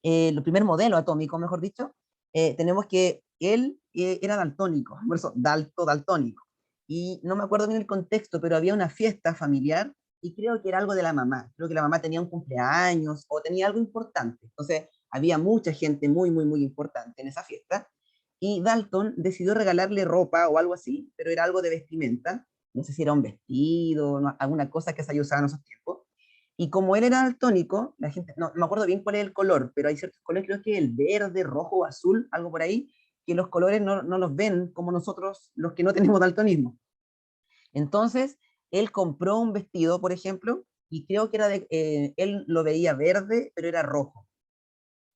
el primer modelo atómico, mejor dicho, tenemos que él era daltónico, por eso daltónico. Y no me acuerdo bien el contexto, pero había una fiesta familiar y creo que era algo de la mamá. Creo que la mamá tenía un cumpleaños o tenía algo importante. Entonces había mucha gente muy, muy, muy importante en esa fiesta. Y Dalton decidió regalarle ropa o algo así, pero era algo de vestimenta. No sé si era un vestido, no, alguna cosa que se haya usado en esos tiempos. Y como él era daltónico, la gente, no me acuerdo bien cuál es el color, pero hay ciertos colores, creo que el verde, rojo, azul, algo por ahí, que los colores no los ven como nosotros, los que no tenemos daltonismo. Entonces, él compró un vestido, por ejemplo, y creo que él lo veía verde, pero era rojo.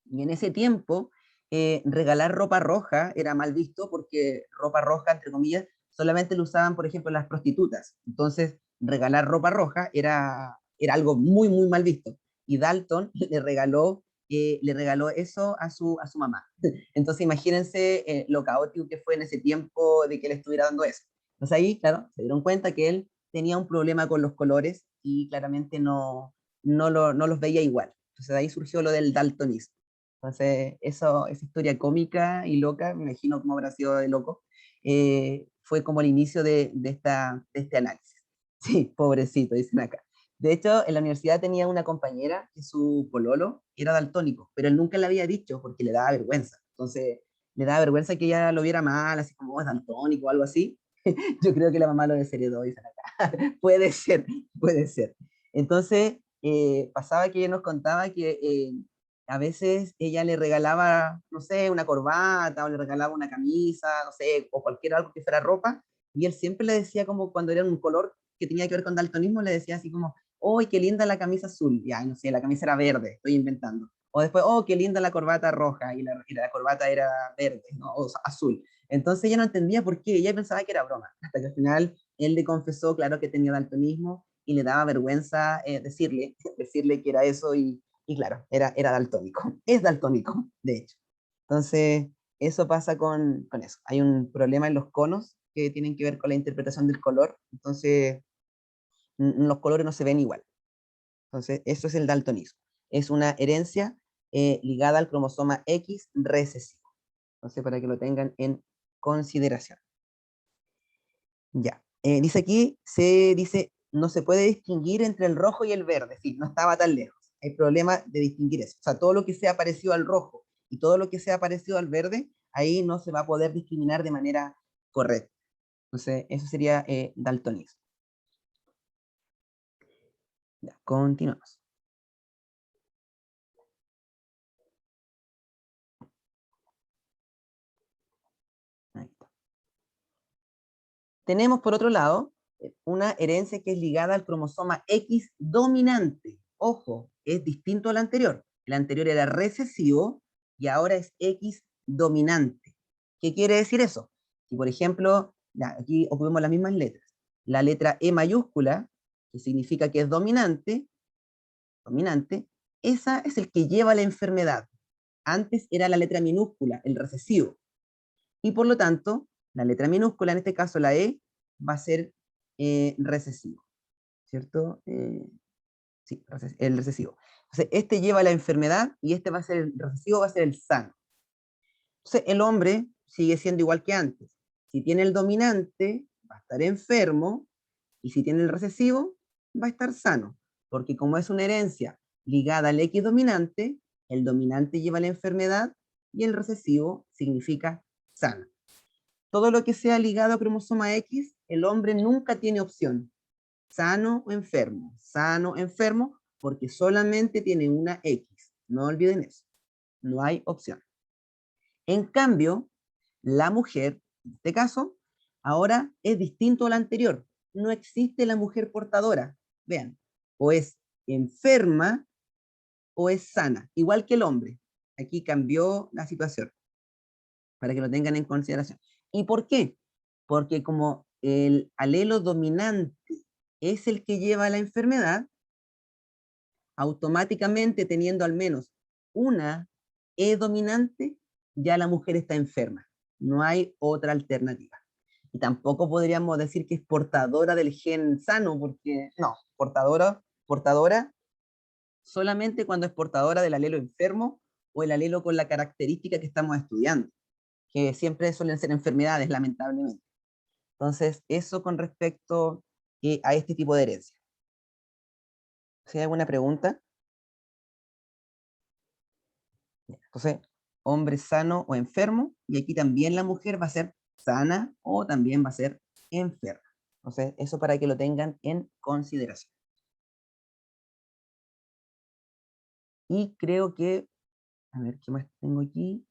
Y en ese tiempo, regalar ropa roja era mal visto porque ropa roja, entre comillas, solamente lo usaban, por ejemplo, las prostitutas. Entonces, regalar ropa roja era algo muy, muy mal visto. Y Dalton le regaló eso a su mamá. Entonces, imagínense lo caótico que fue en ese tiempo de que él estuviera dando eso. Entonces ahí, claro, se dieron cuenta que él tenía un problema con los colores y claramente no los veía igual. Entonces de ahí surgió lo del daltonismo. Entonces, esa historia cómica y loca, me imagino cómo habrá sido de loco, fue como el inicio de este análisis. Sí, pobrecito, dicen acá. De hecho, en la universidad tenía una compañera que su pololo era daltónico, pero él nunca le había dicho porque le daba vergüenza. Entonces, le daba vergüenza que ella lo viera mal, así como "Oh, es daltónico o algo así". Yo creo que la mamá lo desheredó, dicen acá. Puede ser, puede ser. Entonces, pasaba que ella nos contaba que a veces ella le regalaba, no sé, una corbata, o le regalaba una camisa, no sé, o cualquier algo que fuera ropa, y él siempre le decía como cuando era un color que tenía que ver con daltonismo, le decía así como, ¡oh, qué linda la camisa azul! Ya, no sé, la camisa era verde, estoy inventando. O después, ¡oh, qué linda la corbata roja! Y la corbata era verde, ¿no? O sea, azul. Entonces ella no entendía por qué, ella pensaba que era broma, hasta que al final él le confesó, claro, que tenía daltonismo, y le daba vergüenza decirle que era eso, y claro, era daltónico, es daltónico, de hecho. Entonces, eso pasa con eso. Hay un problema en los conos que tienen que ver con la interpretación del color, entonces los colores no se ven igual. Entonces, eso es el daltonismo. Es una herencia ligada al cromosoma X recesivo. Entonces, para que lo tengan en consideración. Ya. Dice aquí, no se puede distinguir entre el rojo y el verde. Sí, no estaba tan lejos. Hay problema de distinguir eso. O sea, todo lo que sea parecido al rojo y todo lo que sea parecido al verde, ahí no se va a poder discriminar de manera correcta. Entonces, eso sería daltonismo. Ya, continuamos. Ahí está. Tenemos, por otro lado, una herencia que es ligada al cromosoma X dominante. Ojo, es distinto al anterior. El anterior era recesivo y ahora es X dominante. ¿Qué quiere decir eso? Si, por ejemplo, ya, aquí ocupemos las mismas letras. La letra E mayúscula, que significa que es dominante, esa es el que lleva la enfermedad. Antes era la letra minúscula, el recesivo. Y por lo tanto, la letra minúscula, en este caso la E, va a ser recesivo, ¿cierto? Sí, el recesivo. Entonces, este lleva la enfermedad y este va a ser el recesivo, va a ser el sano. Entonces, el hombre sigue siendo igual que antes. Si tiene el dominante, va a estar enfermo, y si tiene el recesivo, va a estar sano, porque como es una herencia ligada al X dominante, el dominante lleva la enfermedad y el recesivo significa sano. Todo lo que sea ligado a cromosoma X, el hombre nunca tiene opción. Sano o enfermo, porque solamente tiene una X. No olviden eso. No hay opción. En cambio, la mujer, en este caso, ahora es distinto al anterior. No existe la mujer portadora. Vean, o es enferma o es sana, igual que el hombre. Aquí cambió la situación, para que lo tengan en consideración. ¿Y por qué? Porque como el alelo dominante es el que lleva la enfermedad, automáticamente teniendo al menos una E dominante, ya la mujer está enferma. No hay otra alternativa. Y tampoco podríamos decir que es portadora del gen sano, porque no, portadora solamente cuando es portadora del alelo enfermo o el alelo con la característica que estamos estudiando, que siempre suelen ser enfermedades, lamentablemente. Entonces, eso con respecto a este tipo de herencia. ¿Si hay alguna pregunta? Entonces, hombre sano o enfermo, y aquí también la mujer va a ser sana o también va a ser enferma. Entonces, eso para que lo tengan en consideración. Y creo que, a ver, ¿qué más tengo aquí?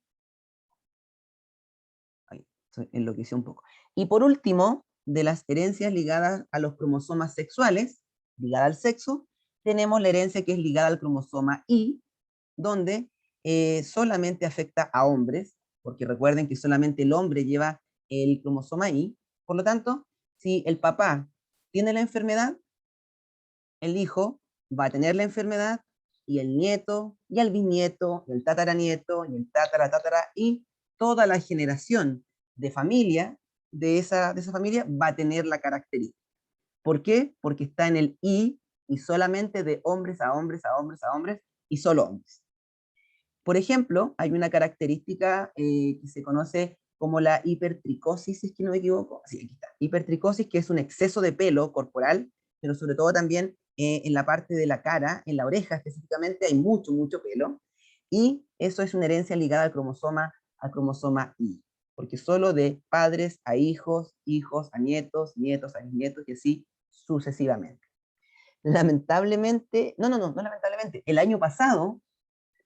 Ahí, enloquecí un poco. Y por último, de las herencias ligadas a los cromosomas sexuales, ligada al sexo, tenemos la herencia que es ligada al cromosoma Y, donde solamente afecta a hombres, porque recuerden que solamente el hombre lleva el cromosoma Y. Por lo tanto, si el papá tiene la enfermedad, el hijo va a tener la enfermedad, y el nieto, y el bisnieto, y el tataranieto, y el tatara, y toda la generación de familia de esa familia va a tener la característica. ¿Por qué? Porque está en el y solamente de hombres a hombres a hombres a hombres, y solo hombres. Por ejemplo, hay una característica que se conoce como la hipertricosis, si es que no me equivoco. Sí, aquí está. Hipertricosis, que es un exceso de pelo corporal, pero sobre todo también en la parte de la cara, en la oreja específicamente, hay mucho, mucho pelo. Y eso es una herencia ligada al cromosoma Y, porque solo de padres a hijos, hijos a nietos, nietos a bisnietos, y así sucesivamente. Lamentablemente, no lamentablemente, el año pasado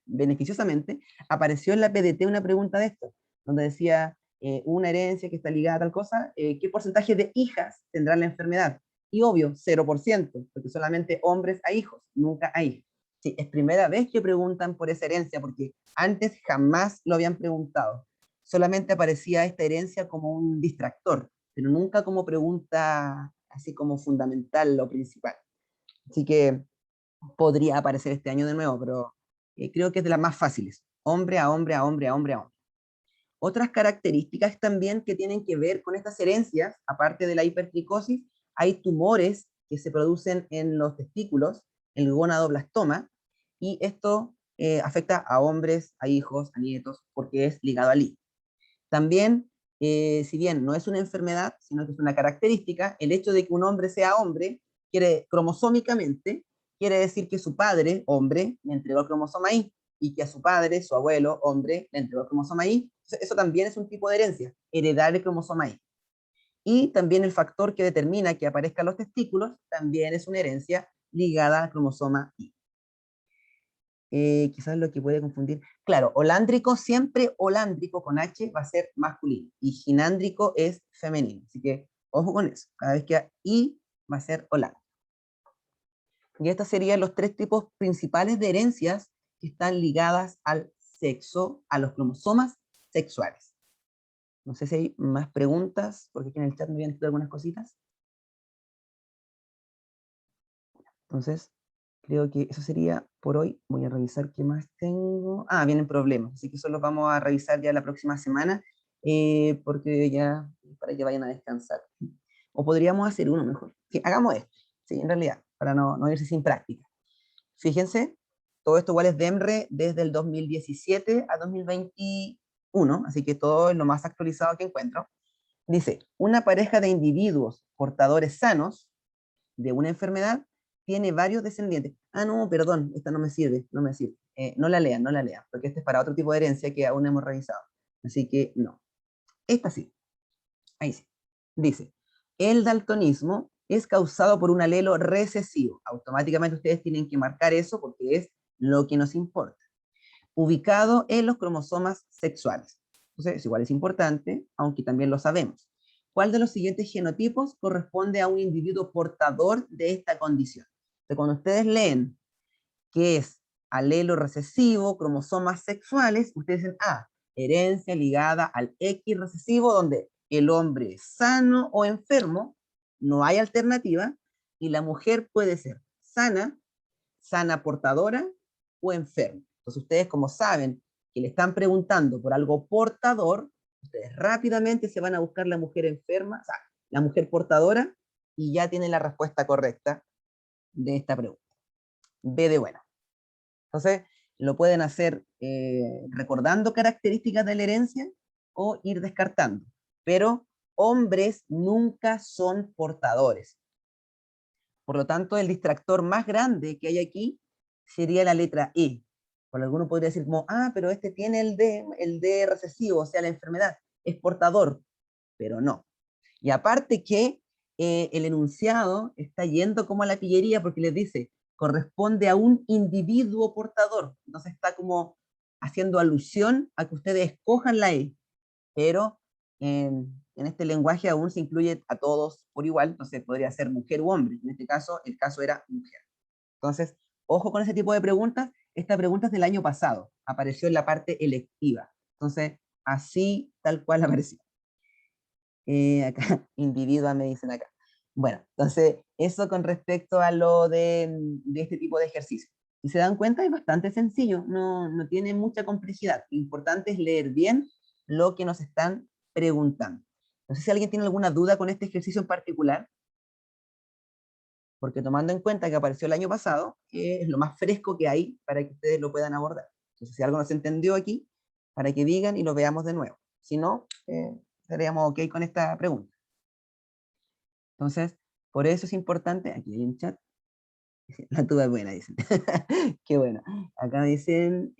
beneficiosamente, apareció en la PDT una pregunta de esto, donde decía, una herencia que está ligada a tal cosa, ¿qué porcentaje de hijas tendrá la enfermedad? Y obvio, 0%, porque solamente hombres a hijos, nunca a hijas. Sí, es primera vez que preguntan por esa herencia, porque antes jamás lo habían preguntado. Solamente aparecía esta herencia como un distractor, pero nunca como pregunta así como fundamental o principal. Así que podría aparecer este año de nuevo, pero creo que es de las más fáciles. Hombre a hombre a hombre a hombre a hombre. Otras características también que tienen que ver con estas herencias, aparte de la hipertricosis, hay tumores que se producen en los testículos, el gonadoblastoma, y esto afecta a hombres, a hijos, a nietos, porque es ligado al hígado. También, si bien no es una enfermedad, sino que es una característica, el hecho de que un hombre sea hombre, cromosómicamente, quiere decir que su padre, hombre, le entregó el cromosoma Y, y que a su padre, su abuelo, hombre, le entregó el cromosoma Y. Eso también es un tipo de herencia, heredar el cromosoma Y. Y también el factor que determina que aparezcan los testículos también es una herencia ligada al cromosoma Y. Quizás lo que puede confundir. Claro, holándrico, siempre holándrico con H va a ser masculino y ginándrico es femenino. Así que ojo con eso. Cada vez que I va a ser holándrico. Y estos serían los tres tipos principales de herencias que están ligadas al sexo, a los cromosomas sexuales. No sé si hay más preguntas, porque aquí en el chat me habían escrito algunas cositas. Entonces, creo que eso sería por hoy. Voy a revisar qué más tengo. Ah, vienen problemas, así que eso los vamos a revisar ya la próxima semana, porque ya, para que vayan a descansar. O podríamos hacer uno mejor. Sí, hagamos esto, sí, en realidad, para no irse sin práctica. Fíjense, todo esto igual es de EMRE desde el 2017 a 2021, así que todo es lo más actualizado que encuentro. Dice, una pareja de individuos portadores sanos de una enfermedad tiene varios descendientes. Ah, no, perdón, esta no me sirve, no me sirve. No la lean, porque este es para otro tipo de herencia que aún no hemos revisado. Así que no. Esta sí. Ahí sí. Dice, el daltonismo es causado por un alelo recesivo. Automáticamente ustedes tienen que marcar eso porque es lo que nos importa. Ubicado en los cromosomas sexuales. Entonces, igual es importante, aunque también lo sabemos. ¿Cuál de los siguientes genotipos corresponde a un individuo portador de esta condición? Entonces, cuando ustedes leen que es alelo recesivo, cromosomas sexuales, ustedes dicen, herencia ligada al X recesivo, donde el hombre es sano o enfermo, no hay alternativa, y la mujer puede ser sana, sana portadora o enferma. Entonces ustedes, como saben que le están preguntando por algo portador, ustedes rápidamente se van a buscar la mujer enferma, o sea, la mujer portadora, y ya tienen la respuesta correcta de esta pregunta. B de bueno. Entonces, lo pueden hacer recordando características de la herencia o ir descartando. Pero hombres nunca son portadores. Por lo tanto, el distractor más grande que hay aquí sería la letra E. Por alguno podría decir como, pero este tiene el D recesivo, o sea, la enfermedad, es portador, pero no. Y aparte que el enunciado está yendo como a la pillería porque les dice, corresponde a un individuo portador. Entonces está como haciendo alusión a que ustedes escojan la E, pero en este lenguaje aún se incluye a todos por igual, entonces podría ser mujer u hombre. En este caso, el caso era mujer. Entonces, ojo con ese tipo de preguntas. Esta pregunta es del año pasado, apareció en la parte electiva. Entonces, así tal cual apareció. Acá, individua me dicen acá. Bueno, entonces, eso con respecto a lo de este tipo de ejercicio. Si se dan cuenta, es bastante sencillo, no tiene mucha complejidad. Lo importante es leer bien lo que nos están preguntando. No sé si alguien tiene alguna duda con este ejercicio en particular, porque tomando en cuenta que apareció el año pasado, es lo más fresco que hay para que ustedes lo puedan abordar. Entonces, si algo no se entendió aquí, para que digan y lo veamos de nuevo. Si no, estaríamos ok con esta pregunta. Entonces, por eso es importante, aquí hay un chat, la tuba es buena, dicen. Qué bueno. Acá dicen,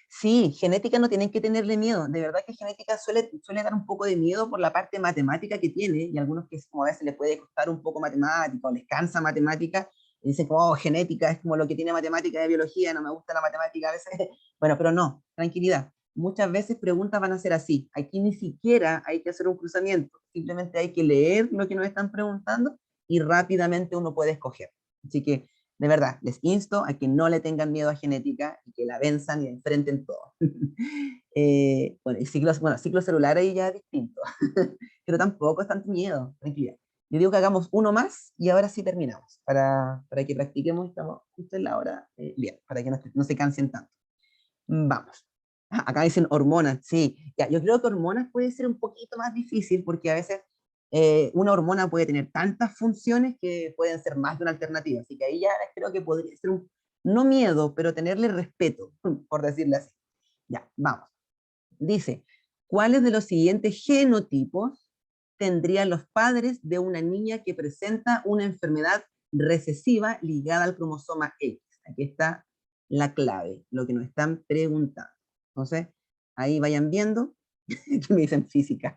sí, genética no tienen que tenerle miedo. De verdad que genética suele dar un poco de miedo por la parte matemática que tiene, y algunos que como a veces les puede costar un poco matemática o les cansa matemática, Y dicen como, oh, genética es como lo que tiene matemática de biología, no me gusta la matemática a veces. Bueno, pero no, tranquilidad. Muchas veces preguntas van a ser así. Aquí ni siquiera hay que hacer un cruzamiento, simplemente hay que leer lo que nos están preguntando y rápidamente uno puede escoger. Así que, de verdad, les insto a que no le tengan miedo a genética y que la venzan y enfrenten todo. Bueno, ciclo celular ahí ya es distinto, pero tampoco es tanto miedo, tranquilidad. Yo digo que hagamos uno más y ahora sí terminamos, para que practiquemos, estamos justo en la hora, bien, para que no se cansen tanto. Vamos. Acá dicen hormonas, sí. Ya, yo creo que hormonas puede ser un poquito más difícil porque a veces una hormona puede tener tantas funciones que pueden ser más de una alternativa. Así que ahí ya creo que podría ser no miedo, pero tenerle respeto, por decirlo así. Ya, vamos. Dice, ¿cuáles de los siguientes genotipos tendrían los padres de una niña que presenta una enfermedad recesiva ligada al cromosoma X? Aquí está la clave, lo que nos están preguntando. Entonces, ahí vayan viendo, que me dicen física.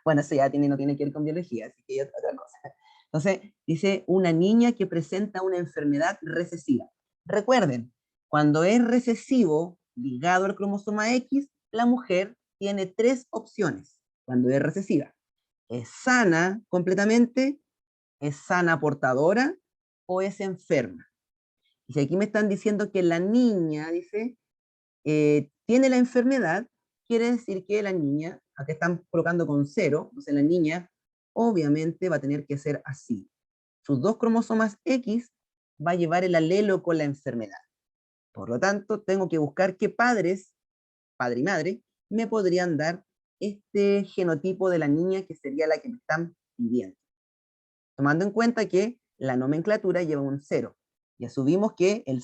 Bueno, eso ya no tiene que ver con biología, así que es otra cosa. Entonces, dice una niña que presenta una enfermedad recesiva. Recuerden, cuando es recesivo ligado al cromosoma X, la mujer tiene 3 opciones cuando es recesiva. Es sana completamente, es sana portadora o es enferma. Y si aquí me están diciendo que la niña, dice, tiene la enfermedad, quiere decir que la niña, acá están colocando con 0, entonces la niña obviamente va a tener que ser así. Sus 2 cromosomas X va a llevar el alelo con la enfermedad. Por lo tanto, tengo que buscar qué padres, padre y madre, me podrían dar este genotipo de la niña que sería la que me están pidiendo. Tomando en cuenta que la nomenclatura lleva un 0 y asumimos que el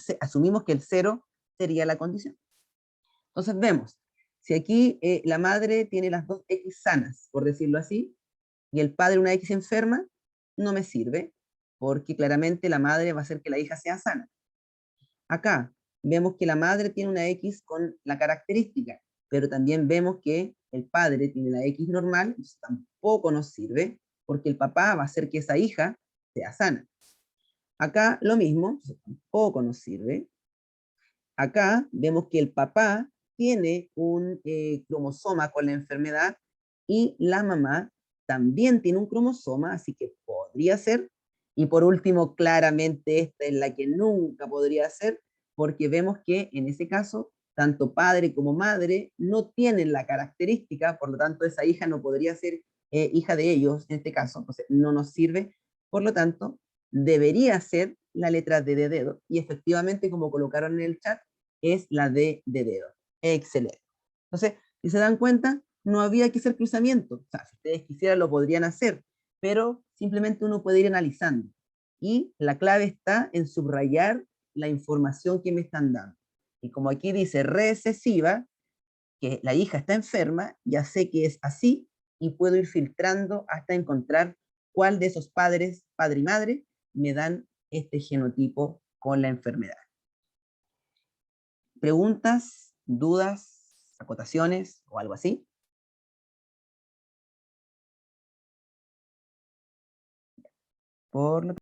0 sería la condición. Entonces vemos, si aquí la madre tiene las 2 X sanas, por decirlo así, y el padre una X enferma, no me sirve, porque claramente la madre va a hacer que la hija sea sana. Acá vemos que la madre tiene una X con la característica, pero también vemos que el padre tiene la X normal, entonces tampoco nos sirve, porque el papá va a hacer que esa hija sea sana. Acá lo mismo, tampoco nos sirve. Acá vemos que el papá tiene un cromosoma con la enfermedad y la mamá también tiene un cromosoma, así que podría ser. Y por último, claramente esta es la que nunca podría ser, porque vemos que en ese caso, tanto padre como madre no tienen la característica, por lo tanto esa hija no podría ser hija de ellos en este caso, entonces no nos sirve, por lo tanto debería ser la letra D de dedo, y efectivamente como colocaron en el chat, es la D de dedo. Excelente. Entonces, si se dan cuenta, no había que hacer cruzamiento. O sea, si ustedes quisieran lo podrían hacer, pero simplemente uno puede ir analizando. Y la clave está en subrayar la información que me están dando. Y como aquí dice recesiva, que la hija está enferma, ya sé que es así y puedo ir filtrando hasta encontrar cuál de esos padres, padre y madre, me dan este genotipo con la enfermedad. ¿Preguntas, dudas, acotaciones o algo así? Por lo